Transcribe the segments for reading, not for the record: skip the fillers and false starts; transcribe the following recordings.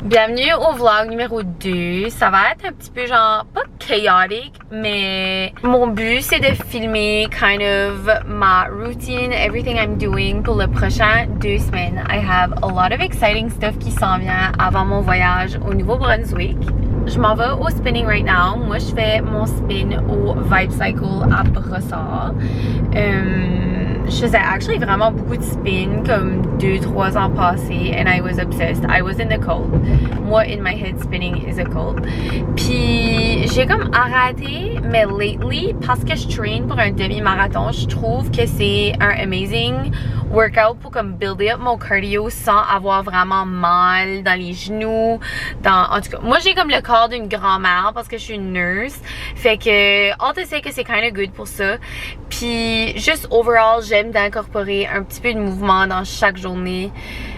Bienvenue au vlog numéro 2. Ça va être un petit peu genre, pas chaotic, mais mon but c'est de filmer kind of ma routine, everything I'm doing pour le prochain 2 semaines. I have a lot of exciting stuff qui s'en vient avant mon voyage au Nouveau-Brunswick. Je m'en vais au spinning right now. Moi, je fais mon spin au Vibe Cycle à Brossard. Je faisais actually vraiment beaucoup de spin comme 2-3 ans passés and I was obsessed. I was in the cult. Moi, in my head, spinning is a cult. Puis, j'ai comme arrêté, mais lately, parce que je train pour un demi-marathon, je trouve que c'est un amazing workout pour comme builder up mon cardio sans avoir vraiment mal dans les genoux. En tout cas, moi, j'ai comme le corps d'une grand-mère parce que je suis une nurse. Fait que, all to say que c'est kind of good pour ça. Puis, juste overall, j'aime d'incorporer un petit peu de mouvement dans chaque journée.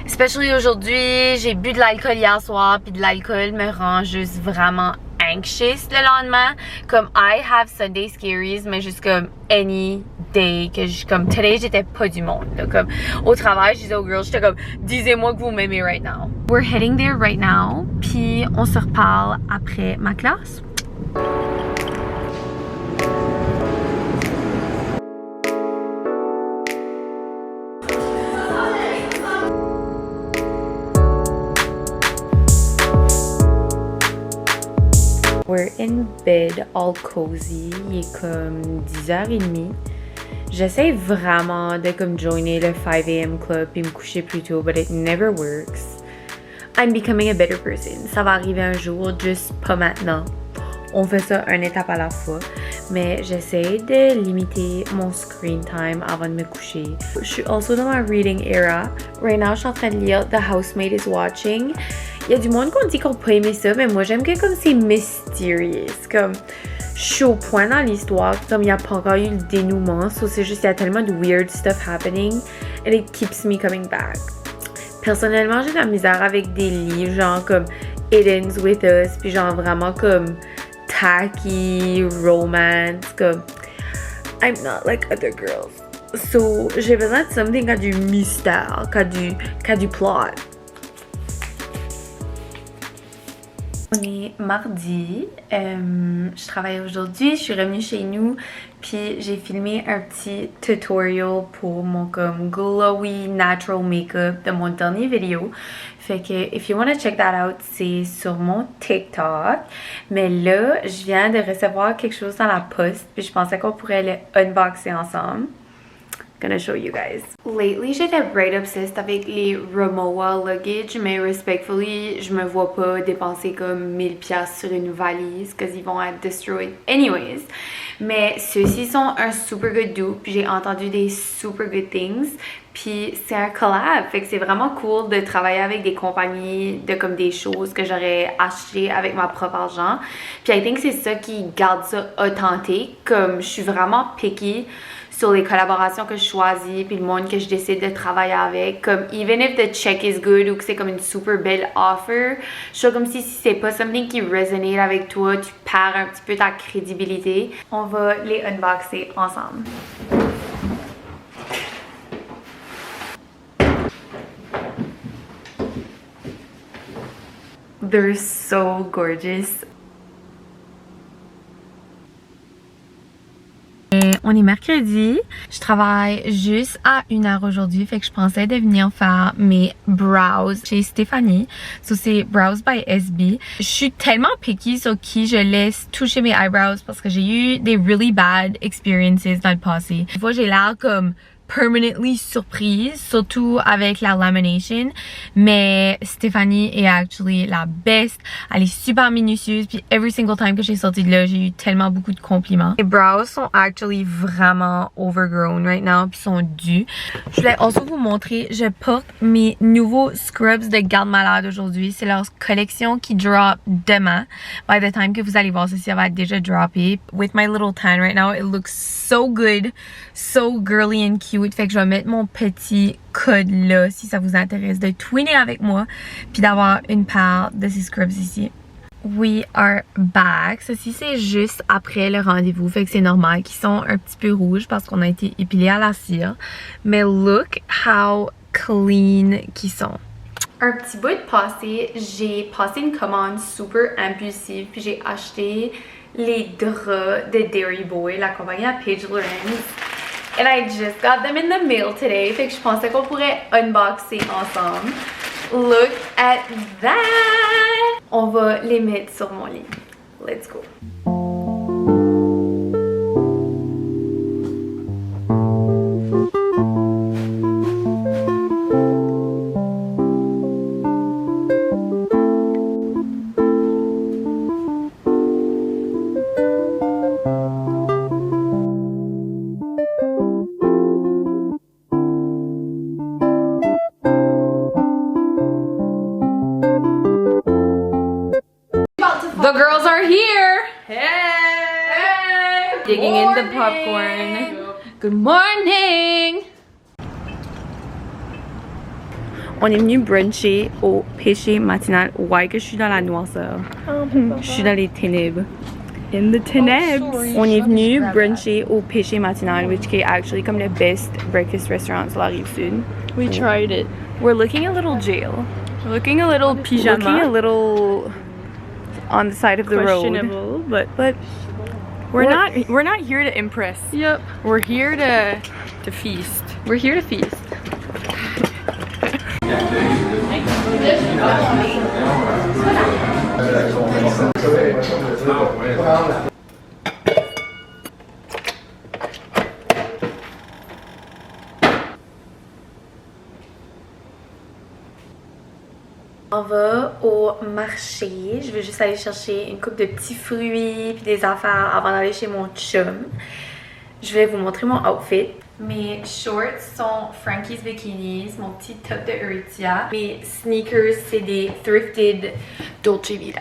Especially aujourd'hui, j'ai bu de l'alcool hier soir, puis de l'alcool me rend juste vraiment anxious le lendemain. Comme I have Sunday scaries, mais juste comme any day que comme today j'étais pas du monde. Là, comme au travail, je disais aux girls, j'étais comme disez-moi que vous m'aimez right now. We're heading there right now, puis on se reparle après ma classe. We're in bed all cozy. Il est comme 10h30. J'essaie vraiment de comme joiner le 5 a.m. club et me coucher plus tôt, but it never works. I'm becoming a better person. Ça va arriver un jour, juste pas maintenant. On fait ça une étape à la fois. Mais j'essaie de limiter mon screen time avant de me coucher. Je suis also dans ma reading era. Right now, je suis en train de lire The Housemaid is Watching. Il y a du monde qui dit qu'on peut aimer ça, mais moi j'aime que comme c'est mysterious. Comme je suis au point dans l'histoire, comme il n'y a pas encore eu le dénouement. So c'est juste, il y a tellement de weird stuff happening. And it keeps me coming back. Personnellement, j'ai de la misère avec des livres genre comme It Ends With Us, puis genre vraiment comme tacky, romance, comme I'm not like other girls. So j'ai besoin de something qui a du mystère, qui a du plot. On est mardi, je travaille aujourd'hui, je suis revenue chez nous, puis j'ai filmé un petit tutorial pour mon comme glowy natural makeup de mon dernier vidéo. Fait que if you wanna check that out, c'est sur mon TikTok. Mais là, je viens de recevoir quelque chose dans la poste, puis je pensais qu'on pourrait le unboxer ensemble. Gonna show you guys. Lately, j'étais right obsessed avec les Rimowa luggage, mais respectfully, je me vois pas dépenser comme 1000$ sur une valise, cause ils vont être destroyed anyways. Mais ceux-ci sont un super good dupe, puis j'ai entendu des super good things. Puis c'est un collab, fait que c'est vraiment cool de travailler avec des compagnies de comme des choses que j'aurais achetées avec ma propre argent. Puis I think c'est ça qui garde ça authentique, comme je suis vraiment picky sur les collaborations que je choisis puis le monde que je décide de travailler avec. Comme even if the check is good ou que c'est comme une super belle offer, je suis comme si c'est pas something qui résonne avec toi, tu perds un petit peu ta crédibilité. On va les unboxer ensemble. They're so gorgeous. On est mercredi, je travaille juste à 1h aujourd'hui, fait que je pensais de venir faire mes brows chez Stéphanie. So c'est Brows by SB. Je suis tellement picky sur qui je laisse toucher mes eyebrows parce que j'ai eu des really bad experiences dans le passé. Des fois j'ai l'air comme permanently surprise, surtout avec la lamination, mais Stéphanie est actually la best. Elle est super minutieuse, puis every single time que j'ai sorti de là, j'ai eu tellement beaucoup de compliments. Les brows sont actually vraiment overgrown right now, puis sont dus. Je voulais aussi vous montrer, je porte mes nouveaux scrubs de garde-malade aujourd'hui. C'est leur collection qui drop demain. By the time que vous allez voir ceci, ça va être déjà droppé. With my little tan right now, it looks so good, so girly and cute. Fait que je vais mettre mon petit code là si ça vous intéresse de twinner avec moi puis d'avoir une paire de ces scrubs ici. We are back. Ceci c'est juste après le rendez-vous, fait que c'est normal qu'ils sont un petit peu rouges parce qu'on a été épilés à la cire. Mais look how clean qu'ils sont. Un petit bout de passé, j'ai passé une commande super impulsive puis j'ai acheté les draps de Dairy Boy, la compagnie à Paige Lorenz. And I just got them in the mail today. Fait que je pensais qu'on pourrait unboxer ensemble. Look at that! On va les mettre sur mon lit. Let's go. The girls are here! Hey! Digging in the popcorn. Good morning! On est venu bruncher au péché matinal. Ouais, que je suis dans la noirceur. Je suis dans les ténèbres. In the ténèbres. On est venu bruncher au péché matinal, which is actually comme le best breakfast restaurant sur la rive sud. We tried it. We're looking a little jail. We're looking a little pyjama. Looking a little on the side of the road. Questionable, but we're not here to impress. Yep. We're here to feast. We're here to feast. On va au marché. Je vais juste aller chercher une coupe de petits fruits puis des affaires avant d'aller chez mon chum. Je vais vous montrer mon outfit. Mes shorts sont Frankie's Bikinis, mon petit top de Aritzia. Mes sneakers, c'est des thrifted Dolce Vita.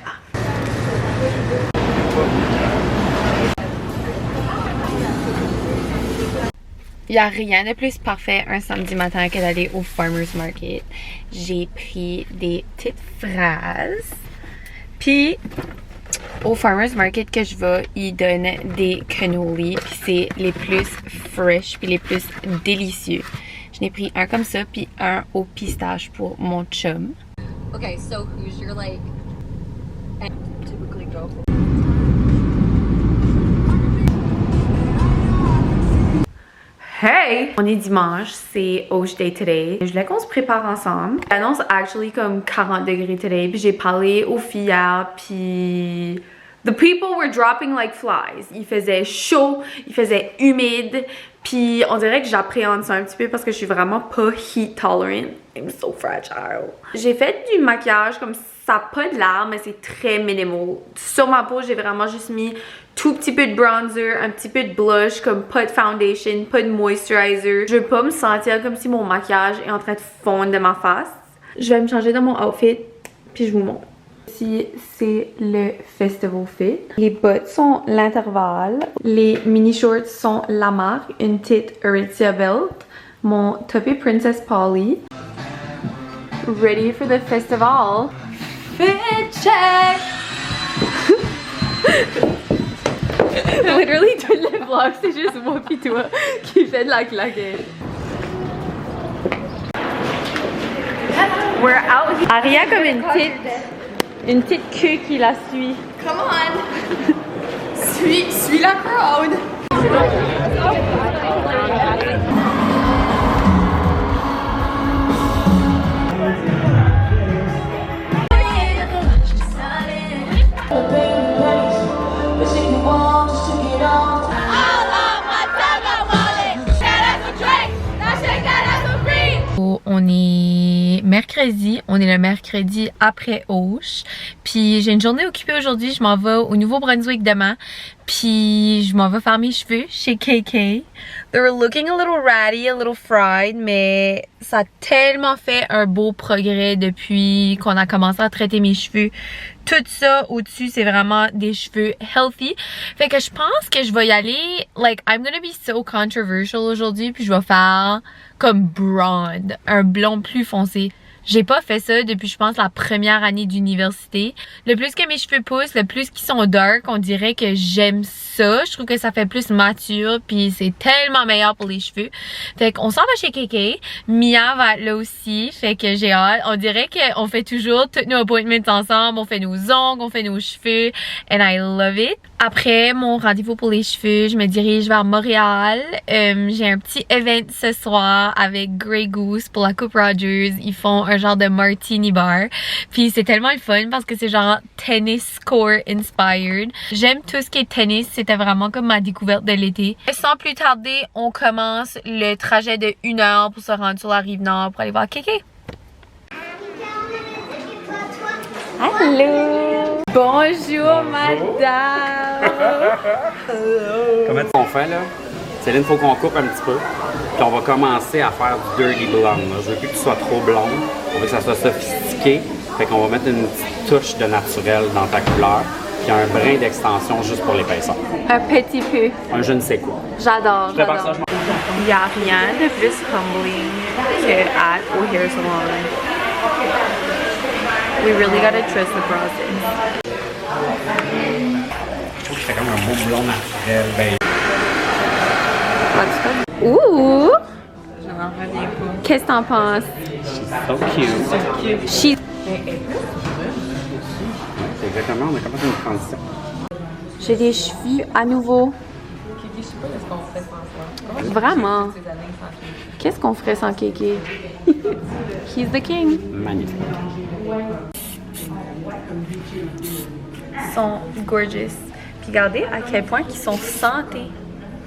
Il n'y a rien de plus parfait un samedi matin que d'aller au Farmer's Market. J'ai pris des petites fraises. Puis, au Farmer's Market que je vais, ils donnent des cannoli. Puis c'est les plus fresh puis les plus délicieux. Je n'ai pris un comme ça puis un au pistache pour mon chum. Okay, so who's your like typically go for? Hey! On est dimanche, c'est Osh Day today. Je voulais qu'on se prépare ensemble. L'annonce actually comme 40 degrés today. Puis j'ai parlé aux filles hier, puis the people were dropping like flies. Il faisait chaud, il faisait humide. Puis on dirait que j'appréhende ça un petit peu parce que je suis vraiment pas heat tolerant. I'm so fragile. J'ai fait du maquillage comme ça, pas de l'air, mais c'est très minimal. Sur ma peau, j'ai vraiment juste mis tout petit peu de bronzer, un petit peu de blush, comme pas de foundation, pas de moisturizer. Je veux pas me sentir comme si mon maquillage est en train de fondre de ma face. Je vais me changer dans mon outfit, puis je vous montre. Ici, c'est le festival fit. Les bottes sont l'intervalle. Les mini shorts sont la marque, une petite Aritzia belt. Mon top est Princess Polly. Ready for the festival. Fit check! Literally, tout le vlog, c'est juste moi pis toi qui fait de la claquette. We're out here. Aria comme une petite queue qui la suit. Come on! suis la crowd! On est mercredi, on est le mercredi après Auch. Puis j'ai une journée occupée aujourd'hui, je m'en vais au Nouveau-Brunswick demain. Puis je m'en vais faire mes cheveux chez KK. They're looking a little ratty, a little fried, mais ça a tellement fait un beau progrès depuis qu'on a commencé à traiter mes cheveux. Tout ça au-dessus, c'est vraiment des cheveux healthy. Fait que je pense que je vais y aller, like, I'm gonna be so controversial aujourd'hui, puis je vais faire comme blonde, un blond plus foncé. J'ai pas fait ça depuis, je pense, la première année d'université. Le plus que mes cheveux poussent, le plus qu'ils sont dark, on dirait que j'aime ça. Je trouve que ça fait plus mature, puis c'est tellement meilleur pour les cheveux. Fait qu'on s'en va chez KK. Mia va être là aussi, fait que j'ai hâte. On dirait qu'on fait toujours tous nos appointments ensemble. On fait nos ongles, on fait nos cheveux, and I love it. Après mon rendez-vous pour les cheveux, je me dirige vers Montréal. J'ai un petit event ce soir avec Grey Goose pour la Coupe Rogers. Ils font un genre de martini bar. Puis c'est tellement le fun parce que c'est genre tennis court inspired. J'aime tout ce qui est tennis. C'était vraiment comme ma découverte de l'été. Sans plus tarder, on commence le trajet de 1 heure pour se rendre sur la rive nord pour aller voir KK. Allô! Bonjour, madame! Comment on fait là? Céline, il faut qu'on coupe un petit peu. Puis on va commencer à faire du dirty blonde. Là. Je veux plus que tu sois trop blonde. On veut que ça soit sophistiqué. Fait qu'on va mettre une petite touche de naturel dans ta couleur. Puis un brin d'extension juste pour l'épaisseur. Un petit peu. Un je ne sais quoi. J'adore, Je prépare ça, j'adore. Il n'y a rien de plus humbling que au hair salon. We really gotta trust the process. Je trouve que c'est comme un beau blond naturel. Ben... Ouh! Je n'en reviens pas. Qu'est-ce que t'en penses? So cute. She... C'est exactement, on a commencé une transition. J'ai des cheveux à nouveau. Je sais pas ce qu'on ferait sans ça. Vraiment. Ces années sans Kiki. Qu'est-ce qu'on ferait sans Kéké? He's the king. Magnifique. Ils sont gorgeous. Puis regardez à quel point ils sont santés.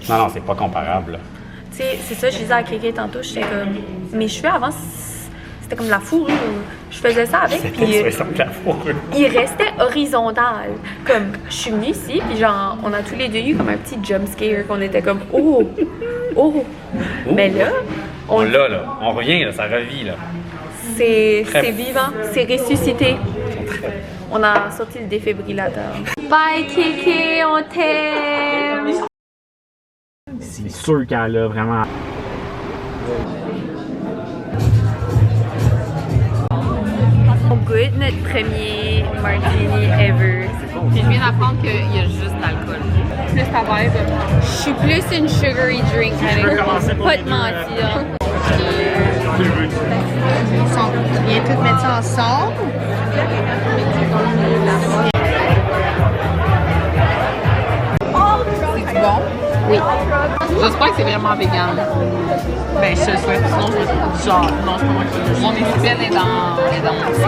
Non, non, c'est pas comparable. Là. Tu sais, c'est ça, je disais à Kéké tantôt, j'étais comme... Mes cheveux avant, c'était comme de la fourrure. Je faisais ça avec, puis il restait horizontal. Comme, je suis venue ici, puis genre, on a tous les deux eu comme un petit jump scare, qu'on était comme, oh, oh. Mais là, On l'a, là. On revient, là. Ça revit, là. c'est vivant, c'est ressuscité. On a sorti le défibrillateur. Bye Kéké, on t'aime! C'est sûr qu'elle a vraiment... On goûte notre premier martini ever. Puis je viens d'apprendre qu'il y a juste de l'alcool. Plus ta vibe. Je suis plus une sugary drink, pas de mentir. On vient tout mettre ça ensemble. C'est bon? Oui. J'espère que c'est vraiment vegan. Ben, je te le souhaite. Sinon, je vais genre, non, c'est pas moi qui. Mon équipienne est dans